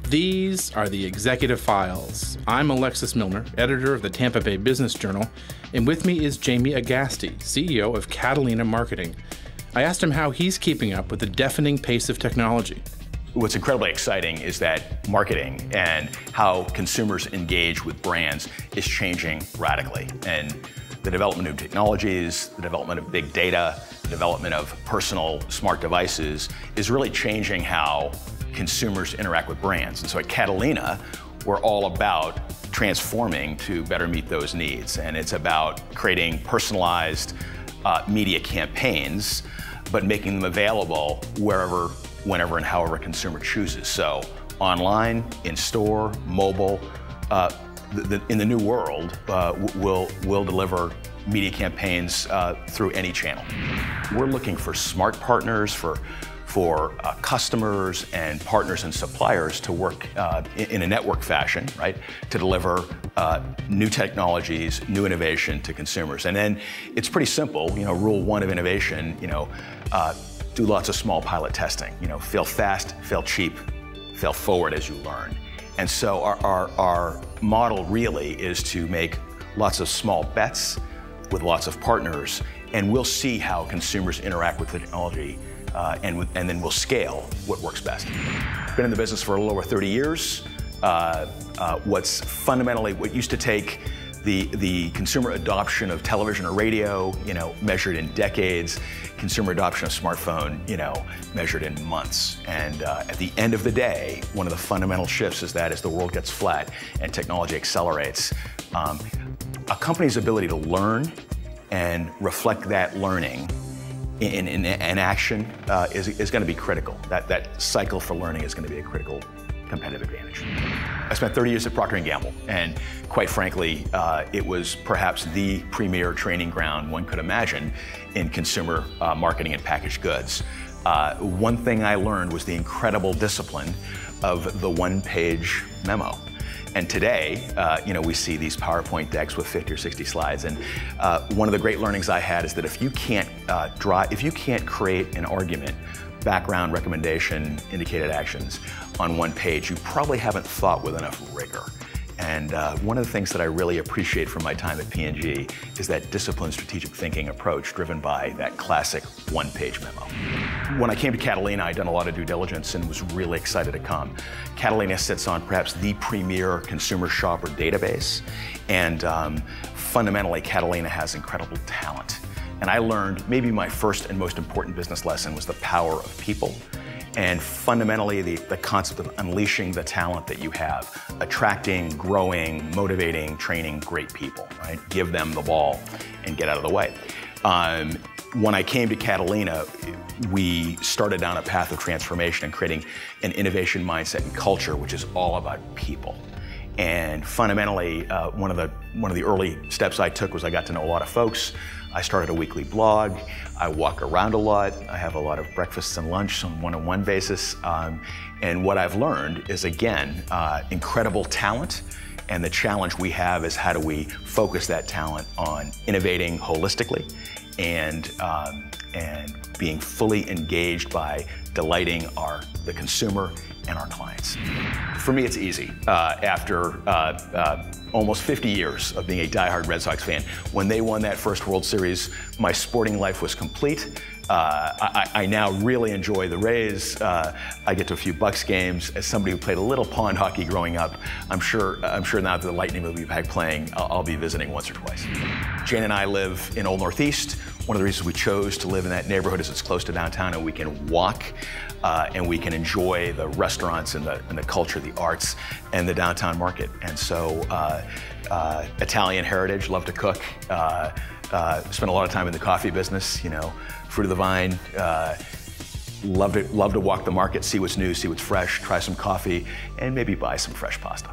These are the Executive Files. I'm Alexis Milner, editor of the Tampa Bay Business Journal, and with me is Jamie Egasti, CEO of Catalina Marketing. I asked him how he's keeping up with the deafening pace of technology. What's incredibly exciting is that marketing and how consumers engage with brands is changing radically. And the development of technologies, the development of big data, the development of personal smart devices is really changing how consumers interact with brands. And so at Catalina, we're all about transforming to better meet those needs. And it's about creating personalized media campaigns, but making them available wherever, whenever, and however a consumer chooses. So online, in store, mobile, in the new world, we'll deliver media campaigns through any channel. We're looking for smart partners, for customers and partners and suppliers to work in a network fashion, right? To deliver new technologies, new innovation to consumers. And then it's pretty simple, rule one of innovation, do lots of small pilot testing. Fail fast, fail cheap, fail forward as you learn. And so our model really is to make lots of small bets with lots of partners, and we'll see how consumers interact with the technology, and then we'll scale what works best. Been in the business for a little over 30 years. What's fundamentally, what used to take the consumer adoption of television or radio, measured in decades, consumer adoption of smartphone, measured in months. And at the end of the day, one of the fundamental shifts is that as the world gets flat and technology accelerates, a company's ability to learn and reflect that learning in action is going to be critical. That cycle for learning is going to be a critical competitive advantage. I spent 30 years at Procter & Gamble, and quite frankly, it was perhaps the premier training ground one could imagine in consumer marketing and packaged goods. One thing I learned was the incredible discipline of the one-page memo. And today, we see these PowerPoint decks with 50 or 60 slides. And one of the great learnings I had is that if you can't create an argument, background, recommendation, indicated actions on one page, you probably haven't thought with enough rigor. And one of the things that I really appreciate from my time at P&G is that disciplined strategic thinking approach driven by that classic one-page memo. When I came to Catalina, I'd done a lot of due diligence and was really excited to come. Catalina sits on perhaps the premier consumer shopper database, and fundamentally, Catalina has incredible talent. And I learned maybe my first and most important business lesson was the power of people. And fundamentally, the concept of unleashing the talent that you have, attracting, growing, motivating, training great people, right? Give them the ball and get out of the way. When I came to Catalina, we started down a path of transformation and creating an innovation mindset and culture, which is all about people. And fundamentally, one of the early steps I took was I got to know a lot of folks. I started a weekly blog. I walk around a lot. I have a lot of breakfasts and lunch on a one-on-one basis. And what I've learned is, again, incredible talent. And the challenge we have is how do we focus that talent on innovating holistically and being fully engaged by delighting the consumer and our clients. For me, it's easy. After almost 50 years of being a diehard Red Sox fan, when they won that first World Series, my sporting life was complete. I now really enjoy the Rays. I get to a few Bucks games. As somebody who played a little pond hockey growing up, I'm sure now that the Lightning will be back playing, I'll be visiting once or twice. Jane and I live in Old Northeast. One of the reasons we chose to live in that neighborhood is it's close to downtown and we can walk and we can enjoy the restaurants and the culture, the arts, and the downtown market. And so Italian heritage, love to cook, spend a lot of time in the coffee business, fruit of the vine, love to walk the market, see what's new, see what's fresh, try some coffee, and maybe buy some fresh pasta.